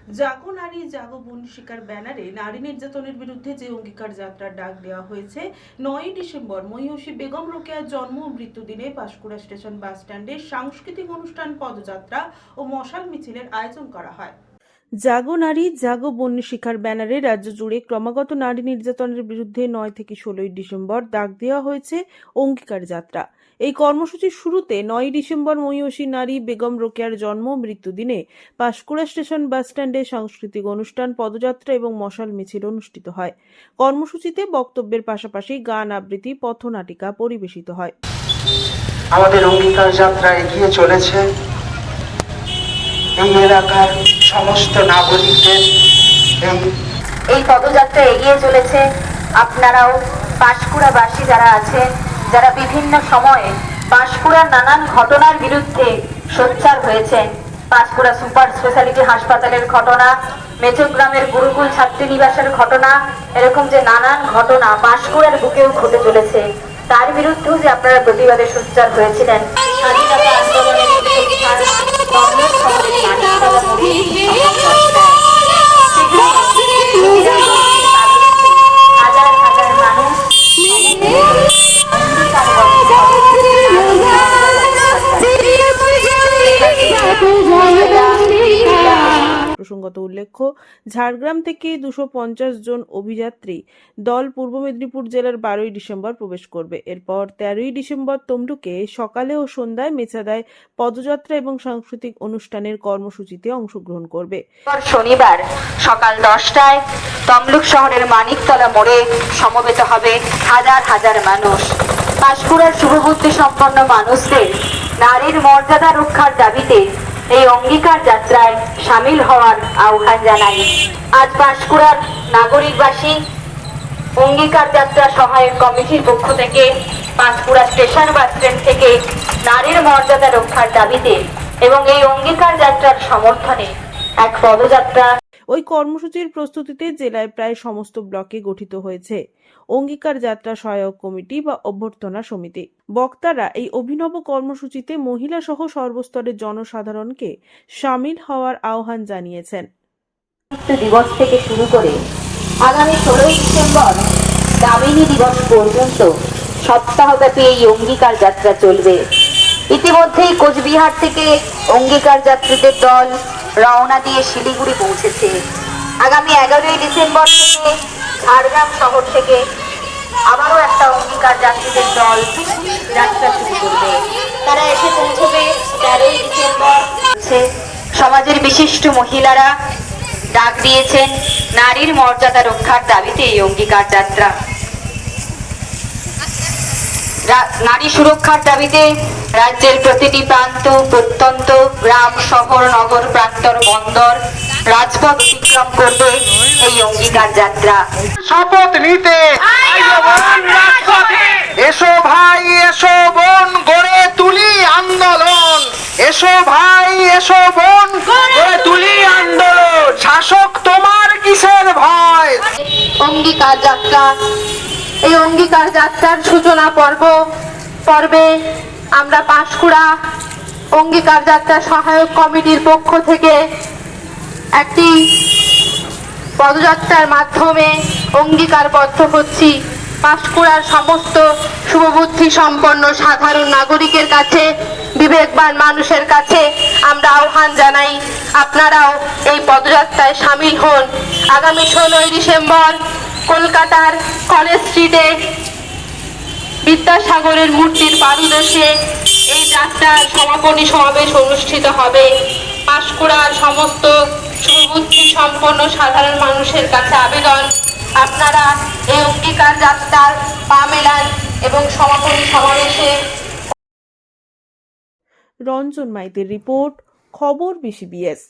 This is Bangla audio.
জাগো নারী জাগো বনশিকার ব্যানারে নারী নির্যাতনের বিরুদ্ধে যে অঙ্গীকার যাত্রার ডাক দেওয়া হয়েছে ৯ই ডিসেম্বর মহিষী বেগম রোকেয়ার জন্ম ও মৃত্যুদিনে পাঁশকুড়া স্টেশন বাস স্ট্যান্ডে সাংস্কৃতিক অনুষ্ঠান, পদযাত্রা ও মশাল মিছিলের আয়োজন করা হয়। জাগো নারী জাগো বন্যশিখার ব্যানারে রাজ্য জুড়ে ক্রমাগত নারী নির্যাতনের বিরুদ্ধে ৯ থেকে ১৬ই ডিসেম্বর ডাক দেওয়া হয়েছে অঙ্গীকার যাত্রা। এই কর্মসূচির শুরুতে ৯ই ডিসেম্বর মহিষী নারী বেগম রোকেয়ার জন্ম ও মৃত্যুদিনে পাঁশকুড়া স্টেশন বাস স্ট্যান্ডে সাংস্কৃতিক অনুষ্ঠান, পদযাত্রা এবং মশাল মিছিল অনুষ্ঠিত হয়। কর্মসূচিতে বক্তব্যের পাশাপাশি গান, আবৃত্তি, পথনাটিকা পরিবেশিত হয়। আমাদের অঙ্গীকার যাত্রা এগিয়ে চলেছে। এই এলাকার সমস্ত নাগরিকদের এই পদযাত্রা এগিয়ে চলেছে। আপনারাও পাঁশকুড়াবাসী যারা আছেন, যারা বিভিন্ন সময়ে পাঁশকুড়ার নানান ঘটনার বিরুদ্ধে সোচ্চার হয়েছেন, পাঁশকুড়া সুপার স্পেশালিটি হাসপাতালের ঘটনা, মেচগ্রামের গুরুকুল ছাত্রীনিবাসের ঘটনা, এরকম যে নানান ঘটনা পাঁশকুড়ার বুকেও ঘটে চলেছে, তার বিরুদ্ধেও যে আপনারা প্রতিবাদে সোচ্চার হয়েছিলেন। স্বাধীনতা আন্দোলনের প্রসঙ্গত উল্লেখ্য, ঝাড়গ্রাম থেকে 250 জন অভিযাত্রী দল পূর্ব মেদিনীপুর জেলার 12ই ডিসেম্বর প্রবেশ করবে। এরপর 13ই ডিসেম্বর তমলুকে সকালে ও সন্ধ্যায় মেছাদায় পদযাত্রা এবং সাংস্কৃতিক অনুষ্ঠানের কর্মসূচিতে অংশগ্রহণ করবে। শনিবার সকাল 10টায় তমলুক শহরের মানিকতলা মোড়ে সমবেত হবে হাজার হাজার মানুষ। পাঁশকুড়ার শুভবুদ্ধি সম্পন্ন মানুষদের নারীর মর্যাদা রক্ষার দাবিতে এই অঙ্গীকার যাত্রায় সামিল হওয়ার আহ্বান জানাই। আজ পাঁশকুড়ার নাগরিকবাসী অঙ্গীকার যাত্রা সহায়ক কমিটির পক্ষ থেকে পাঁশকুড়া স্টেশন বাস স্ট্যান্ড থেকে নারীর মর্যাদা রক্ষার দাবিতে এবং এই অঙ্গীকার যাত্রার সমর্থনে এক পদযাত্রা। ওই কর্মসূচির প্রস্তুতিতে জেলায় প্রায় সমস্ত ব্লকে গঠিত হয়েছে অঙ্গীকার যাত্রা সহায়ক কমিটি বা অভ্যর্থনা সমিতি। বক্তারা এই অভিনব কর্মসূচিতে মহিলা সহ সর্বস্তরের জনসাধারণকে সামিল হওয়ার আহ্বান জানিয়েছেন। দিবস থেকে শুরু করে আগামী 16ই ডিসেম্বর দামিনী দিবস পর্যন্ত সপ্তাহব্যাপী এই অঙ্গীকার যাত্রা চলবে। ইতিমধ্যেই কোচবিহার থেকে অঙ্গীকার যাত্রীদের দল রওনা দিয়ে শিলিগুড়ি পৌঁছেছে। আগামী 11ই ডিসেম্বর থেকে ঝাড়গ্রাম শহর থেকে আবারও একটা অঙ্গীকার যাত্রীদের দল যাত্রা শুরু করবে। তারা এসে পৌঁছবে 13ই ডিসেম্বর। সমাজের বিশিষ্ট মহিলারা ডাক দিয়েছেন নারীর মর্যাদা রক্ষার দাবিতে এই অঙ্গীকার যাত্রা। নারী সুরক্ষার দাবিতে রাজ্যের প্রতিটি প্রান্ত, প্রত্যন্ত গ্রাম, শহর, নগর, প্রান্তর, বন্দর, রাজপথ অতিক্রম করবে এই অঙ্গীকার যাত্রা। শপথ নিতে এসো ভাই, এসো বোন, গড়ে তুলি আন্দোলন। এসো ভাই, এসো বোন, গড়ে তুলি আন্দোলন। শাসক তোমার কিসের ভয়? অঙ্গীকার যাত্রা। এই অঙ্গীকার যাত্রার সূচনা পর্বে আমরা পাঁশকুড়া অঙ্গীকার যাত্রা সহায়ক কমিটির পক্ষ থেকে একটি পদযাত্রার মাধ্যমে অঙ্গীকারবদ্ধ হচ্ছি। পাঁশকুড়ার সমস্ত শুভবুদ্ধি সম্পন্ন সাধারণ নাগরিকের কাছে, বিবেকবান মানুষের কাছে আমরা আহ্বান জানাই, আপনারাও এই পদযাত্রায় সামিল হন। আগামী 16ই ডিসেম্বর কলকাতার কলেজ স্ট্রিটে বিদ্যাসাগরের মূর্তির পাদদেশে এই যাত্রার সমাপনী সমাবেশ অনুষ্ঠিত হবে। পাঁশকুড়ার সমস্ত সুবুদ্ধি সম্পন্ন সাধারণ মানুষের কাছে আবেদন, আপনারা এই অঙ্গীকার যাত্রার পা মেলান এবং সমাপনী সমাবেশে। রঞ্জন মাইতির রিপোর্ট, খবর BCBS।